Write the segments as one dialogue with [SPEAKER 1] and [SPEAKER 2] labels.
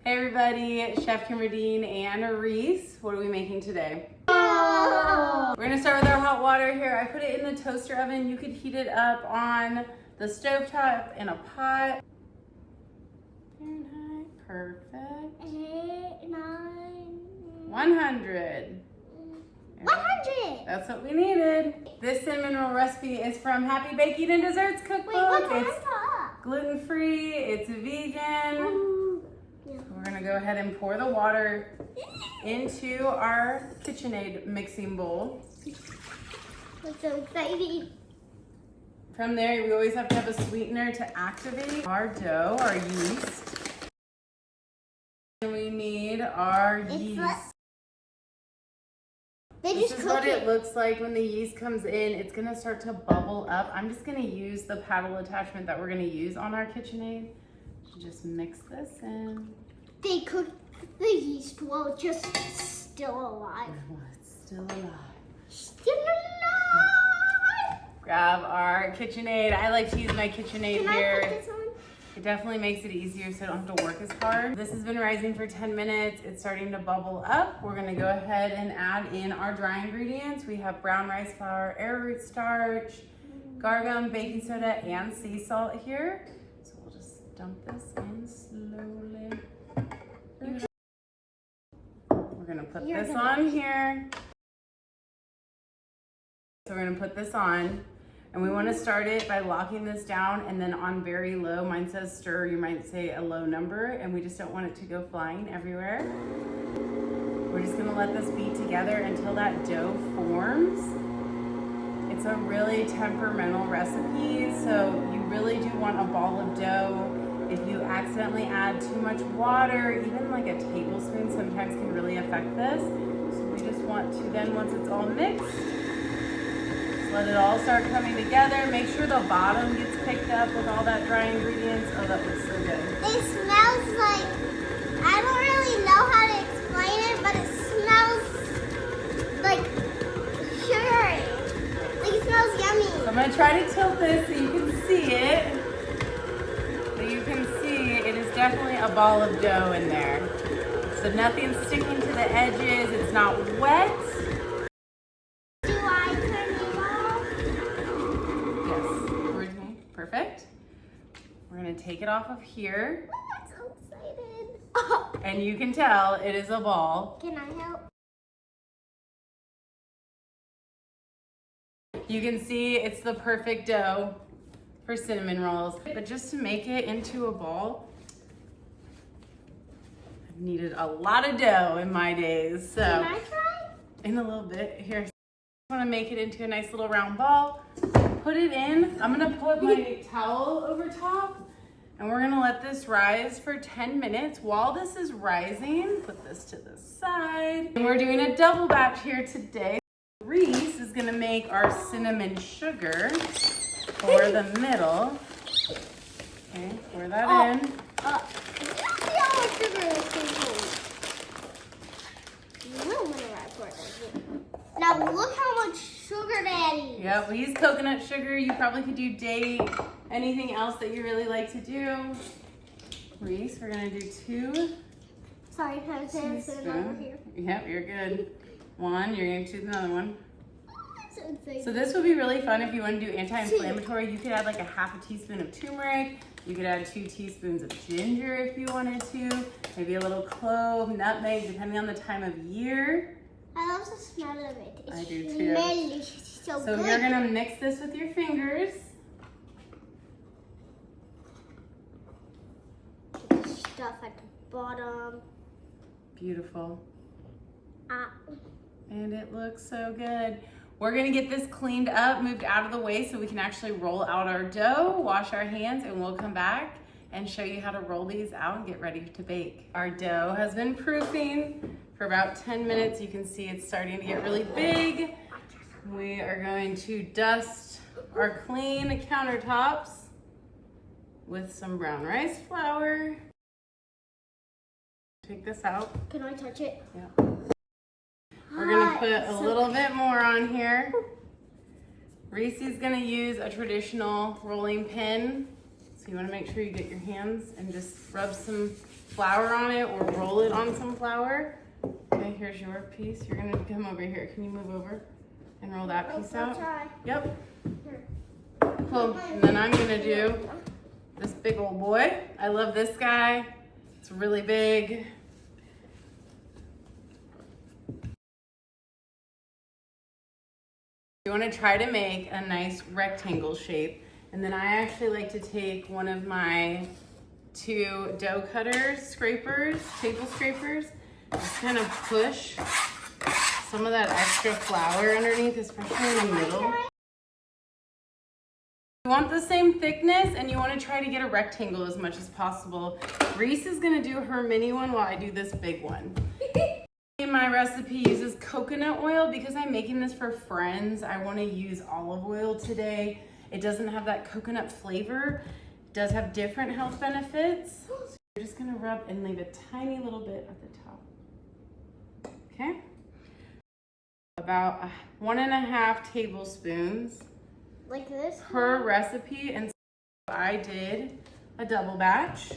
[SPEAKER 1] Hey everybody, Chef Kimber and Reese. What are we making today?
[SPEAKER 2] Oh.
[SPEAKER 1] We're gonna start with our hot water here. I put it in the toaster oven. You could heat it up on the stovetop in a pot. Fahrenheit, perfect.
[SPEAKER 2] 8, 9,
[SPEAKER 1] 100.
[SPEAKER 2] 100.
[SPEAKER 1] That's what we needed. This cinnamon roll recipe is from Happy Baking and Desserts cookbook.
[SPEAKER 2] Wait, what's
[SPEAKER 1] It's gluten-free, it's vegan.
[SPEAKER 2] Ooh. Yeah.
[SPEAKER 1] We're gonna go ahead and pour the water into our KitchenAid mixing bowl.
[SPEAKER 2] I'm so excited.
[SPEAKER 1] From there, we always have to have a sweetener to activate our dough, our yeast. And we need our yeast. This is what it looks like when the yeast comes in. It's gonna start to bubble up. I'm just gonna use the paddle attachment that we're gonna use on our KitchenAid to just mix this in.
[SPEAKER 2] They cook the yeast while it's just still alive.
[SPEAKER 1] Oh, it's still alive.
[SPEAKER 2] Still alive!
[SPEAKER 1] Grab our KitchenAid. I like to use my KitchenAid
[SPEAKER 2] Can
[SPEAKER 1] here.
[SPEAKER 2] I put this on?
[SPEAKER 1] It definitely makes it easier so I don't have to work as hard. This has been rising for 10 minutes. It's starting to bubble up. We're gonna go ahead and add in our dry ingredients. We have brown rice flour, arrowroot starch, gargum, baking soda, and sea salt here. So we'll just dump this in slowly. We're gonna put this on here. So we're gonna put this on. And we want to start it by locking this down and then on very low. Mine says stir, you might say a low number, and we just don't want it to go flying everywhere. We're just going to let this beat together until that dough forms. It's a really temperamental recipe, so you really do want a ball of dough. If you accidentally add too much water, even like a tablespoon sometimes can really affect this. So we just want to then, once it's all mixed, let it all start coming together. Make sure the bottom gets picked up with all that dry ingredients. Oh, that looks so good.
[SPEAKER 2] It smells like, I don't really know how to explain it, but it smells like sugary. Like it smells yummy.
[SPEAKER 1] So I'm gonna try to tilt this so you can see it. So you can see it is definitely a ball of dough in there. So nothing's sticking to the edges. It's not wet. Perfect. We're gonna take it off of here.
[SPEAKER 2] Oh, I'm so excited.
[SPEAKER 1] And you can tell it is a ball.
[SPEAKER 2] Can I help?
[SPEAKER 1] You can see it's the perfect dough for cinnamon rolls. But just to make it into a ball, I've needed a lot of dough in my days. So
[SPEAKER 2] Can I try?
[SPEAKER 1] In a little bit. Here, I wanna make it into a nice little round ball. Put it in. I'm gonna put my towel over top and we're gonna let this rise for 10 minutes. While this is rising, put this to the side. And we're doing a double batch here today. Reese is gonna make our cinnamon sugar for the middle. Okay, pour that in.
[SPEAKER 2] See how much sugar is in Now look how much sugar that is.
[SPEAKER 1] Yep, we use coconut sugar. You probably could do date, anything else that you really like to do. Reese, we're gonna do 2.
[SPEAKER 2] Sorry, can I say over here?
[SPEAKER 1] Yep, you're good. 1, you're gonna do another one.
[SPEAKER 2] I'm so excited.
[SPEAKER 1] So this would be really fun if you want to do anti-inflammatory. You could add like a half a teaspoon of turmeric. You could add 2 teaspoons of ginger if you wanted to. Maybe a little clove, nutmeg, depending on the time of year.
[SPEAKER 2] I love the smell of it.
[SPEAKER 1] I do too.
[SPEAKER 2] It's so good.
[SPEAKER 1] You're gonna mix this with your fingers.
[SPEAKER 2] Get the stuff at the bottom.
[SPEAKER 1] Beautiful. And it looks so good. We're gonna get this cleaned up, moved out of the way so we can actually roll out our dough, wash our hands, and we'll come back and show you how to roll these out and get ready to bake. Our dough has been proofing for about 10 minutes. You can see it's starting to get really big. We are going to dust our clean countertops with some brown rice flour. Take this out.
[SPEAKER 2] Can I touch it?
[SPEAKER 1] Yeah. We're gonna put a little bit more on here. Reese's gonna use a traditional rolling pin. So So you want to make sure you get your hands and just rub some flour on it or roll it on some flour. Okay, here's your piece. You're gonna come over here. Can you move over and roll that piece out?
[SPEAKER 2] Try.
[SPEAKER 1] Yep. Cool. And then I'm gonna do this big old boy. I love this guy. It's really big. You want to try to make a nice rectangle shape. And then I actually like to take one of my 2 dough cutters, scrapers, table scrapers, just kind of push some of that extra flour underneath, especially in the middle. You want the same thickness and you want to try to get a rectangle as much as possible. Reese is going to do her mini one while I do this big one. My recipe uses coconut oil because I'm making this for friends. I want to use olive oil today. It doesn't have that coconut flavor. It does have different health benefits. So you're just going to rub and leave a tiny little bit at the top. Okay? About 1.5 tablespoons.
[SPEAKER 2] Like this?
[SPEAKER 1] Per recipe, and so I did a double batch.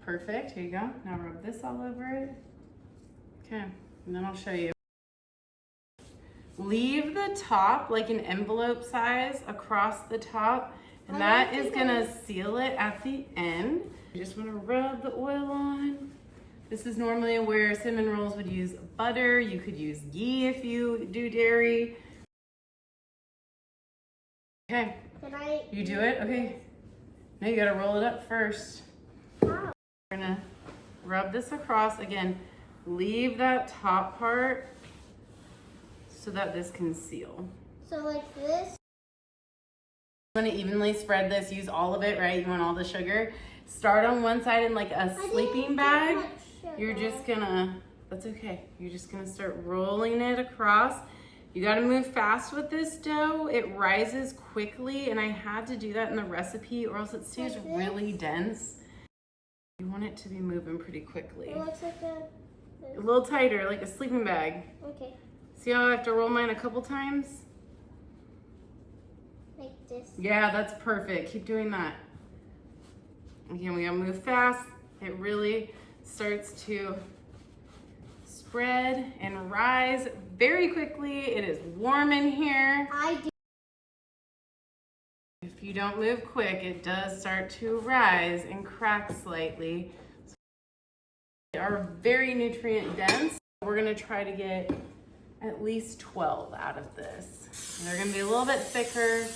[SPEAKER 1] Perfect, here you go. Now rub this all over it. Okay, and then I'll show you. Leave the top like an envelope size across the top, and that is gonna seal it at the end. You just wanna rub the oil on. This is normally where cinnamon rolls would use butter. You could use ghee if you do dairy. Okay. You do it? Okay. Now you gotta roll it up first. We're gonna rub this across. Again, leave that top part so that this can seal.
[SPEAKER 2] So like this?
[SPEAKER 1] You wanna evenly spread this, use all of it, right? You want all the sugar. Start on one side in like a sleeping bag. You're just gonna, that's okay. You're just gonna start rolling it across. You gotta move fast with this dough. It rises quickly, and I had to do that in the recipe or else it stays really dense. You want it to be moving pretty quickly.
[SPEAKER 2] It looks like
[SPEAKER 1] a little tighter, like a sleeping bag.
[SPEAKER 2] Okay.
[SPEAKER 1] See how I have to roll mine a couple times?
[SPEAKER 2] Like this.
[SPEAKER 1] Yeah, that's perfect. Keep doing that. Again, we gotta move fast. It really starts to spread and rise very quickly. It is warm in here. If you don't move quick, it does start to rise and crack slightly. So they are very nutrient dense. We're gonna try to get at least 12 out of this. And they're gonna be a little bit thicker,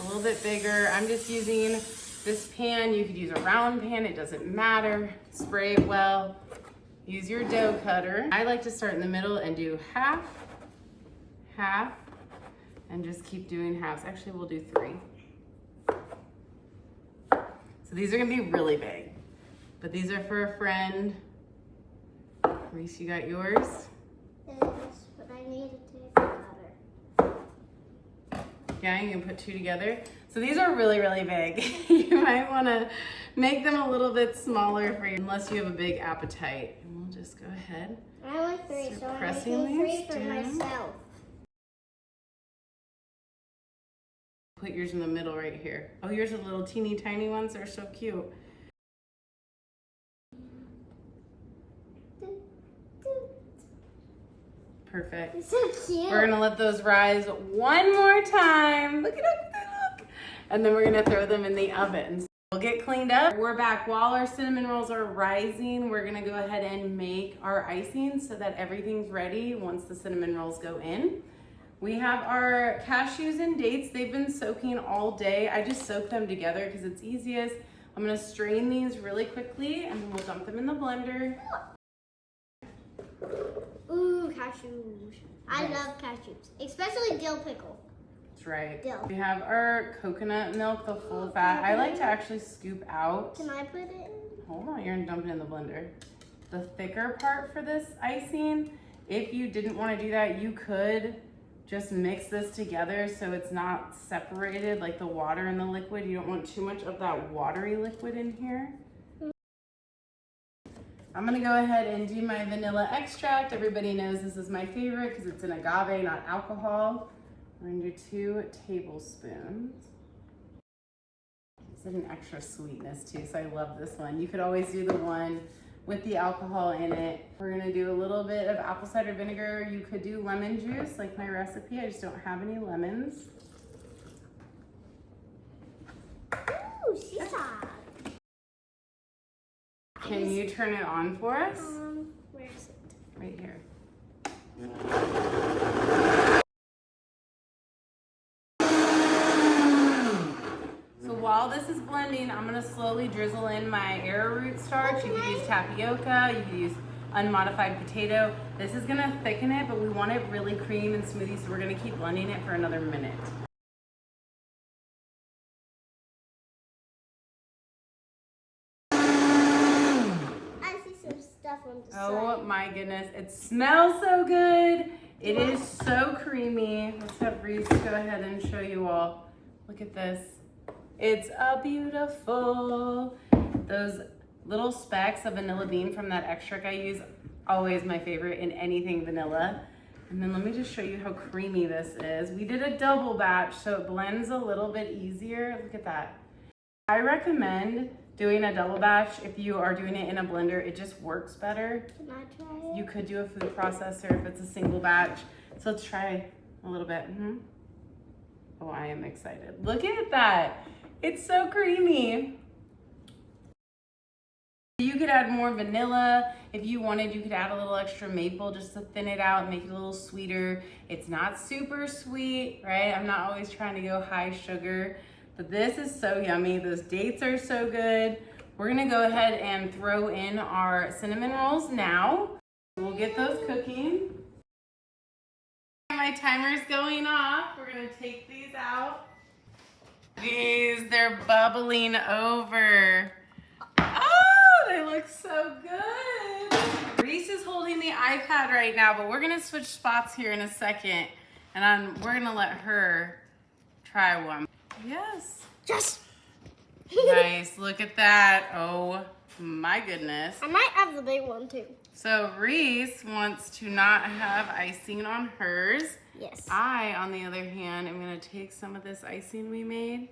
[SPEAKER 1] a little bit bigger. I'm just using this pan. You could use a round pan, it doesn't matter. Spray it well. Use your dough cutter. I like to start in the middle and do half, half, and just keep doing halves. Actually, we'll do 3. So these are gonna be really big, but these are for a friend. Reese, you got yours?
[SPEAKER 2] Yes, but I need to take butter.
[SPEAKER 1] Yeah, you can put 2 together. So these are really, really big. You might wanna make them a little bit smaller for you, unless you have a big appetite. And we'll just go ahead.
[SPEAKER 2] I want 3, so I'm
[SPEAKER 1] pressing
[SPEAKER 2] making 3
[SPEAKER 1] these
[SPEAKER 2] for
[SPEAKER 1] down.
[SPEAKER 2] myself.
[SPEAKER 1] Put yours in the middle right here. Oh, yours are little teeny tiny ones. They're so cute. Perfect.
[SPEAKER 2] It's so cute.
[SPEAKER 1] We're gonna let those rise one more time. Look at how they look. And then we're gonna throw them in the oven. So we'll get cleaned up. We're back. While our cinnamon rolls are rising, we're gonna go ahead and make our icing so that everything's ready once the cinnamon rolls go in. We have our cashews and dates. They've been soaking all day. I just soak them together because it's easiest. I'm gonna strain these really quickly and then we'll dump them in the blender.
[SPEAKER 2] Ooh, cashews. I love cashews, especially dill pickle.
[SPEAKER 1] That's right.
[SPEAKER 2] Dill.
[SPEAKER 1] We have our coconut milk, the full fat. I like to actually scoop out.
[SPEAKER 2] Can I put it in?
[SPEAKER 1] Hold on, you're gonna dump it in the blender. The thicker part for this icing, if you didn't wanna do that, you could just mix this together so it's not separated like the water and the liquid. You don't want too much of that watery liquid in here. I'm gonna go ahead and do my vanilla extract. Everybody knows this is my favorite because it's an agave, not alcohol. We're gonna do 2 tablespoons. an extra sweetness too, so I love this one. You could always do the one with the alcohol in it. We're gonna do a little bit of apple cider vinegar. You could do lemon juice like my recipe. I just don't have any lemons.
[SPEAKER 2] Ooh, seesaw.
[SPEAKER 1] Can you turn it on for us?
[SPEAKER 2] Where is it?
[SPEAKER 1] Right here. So while this is blending, I'm gonna slowly drizzle in my arrowroot starch. You could use tapioca, you could use unmodified potato. This is gonna thicken it, but we want it really creamy and smoothie, so we're gonna keep blending it for another minute.
[SPEAKER 2] I see some stuff on the
[SPEAKER 1] Oh
[SPEAKER 2] side.
[SPEAKER 1] my goodness, it smells so good. It is so creamy. Let's have Reese go ahead and show you all. Look at this. It's a beautiful. Those little specks of vanilla bean from that extract I use, always my favorite in anything vanilla. And then let me just show you how creamy this is. We did a double batch, so it blends a little bit easier. Look at that. I recommend doing a double batch if you are doing it in a blender. It just works better.
[SPEAKER 2] Can I try it?
[SPEAKER 1] You could do a food processor if it's a single batch. So let's try a little bit. Oh, I am excited. Look at that. It's so creamy. You could add more vanilla. If you wanted, you could add a little extra maple just to thin it out and make it a little sweeter. It's not super sweet, right? I'm not always trying to go high sugar, but this is so yummy. Those dates are so good. We're gonna go ahead and throw in our cinnamon rolls now. We'll get those cooking. My timer's going off. We're gonna take these out. They're bubbling over. Oh, they look so good. Reese is holding the iPad right now, but we're gonna switch spots here in a second, and we're gonna let her try one. Yes.
[SPEAKER 2] Yes.
[SPEAKER 1] Nice, look at that. Oh my goodness.
[SPEAKER 2] I might have the big one too.
[SPEAKER 1] So Reese wants to not have icing on hers.
[SPEAKER 2] Yes.
[SPEAKER 1] I, on the other hand, am gonna take some of this icing we made,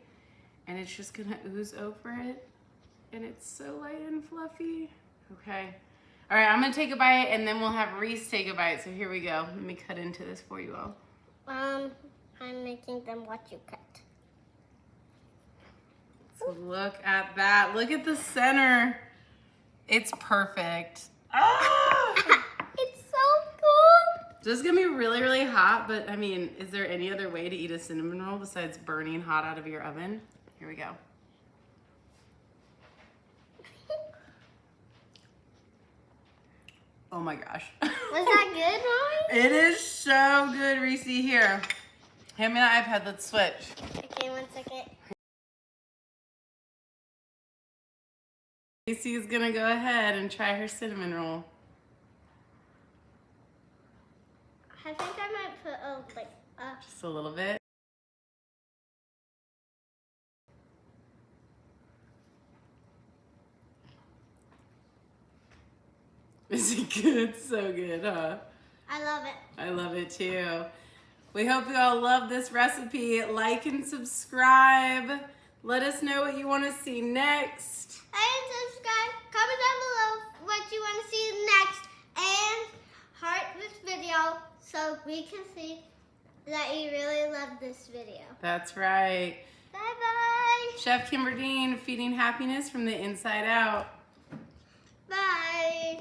[SPEAKER 1] and it's just gonna ooze over it. And it's so light and fluffy. Okay. All right, I'm gonna take a bite and then we'll have Reese take a bite. So here we go. Let me cut into this for you all.
[SPEAKER 2] I'm making them what you cut.
[SPEAKER 1] So look at that. Look at the center. It's perfect. Ah!
[SPEAKER 2] It's so cool.
[SPEAKER 1] This is gonna be really, really hot, but I mean, is there any other way to eat a cinnamon roll besides burning hot out of your oven? Here we go. Oh my gosh.
[SPEAKER 2] Was that good, Mommy?
[SPEAKER 1] It is so good, Reese. Here. Hand me the iPad, let's switch.
[SPEAKER 2] Okay, 1 second.
[SPEAKER 1] Reese is gonna go ahead and try her cinnamon roll.
[SPEAKER 2] I think I might put
[SPEAKER 1] Just a little bit. Is it good? So good, huh?
[SPEAKER 2] I love it.
[SPEAKER 1] I love it too. We hope you all love this recipe. Like and subscribe. Let us know what you want to see next.
[SPEAKER 2] And subscribe. Comment down below what you want to see next. And heart this video so we can see that you really love this video.
[SPEAKER 1] That's right.
[SPEAKER 2] Bye-bye.
[SPEAKER 1] Chef Kimber Dean, feeding happiness from the inside out.
[SPEAKER 2] Bye.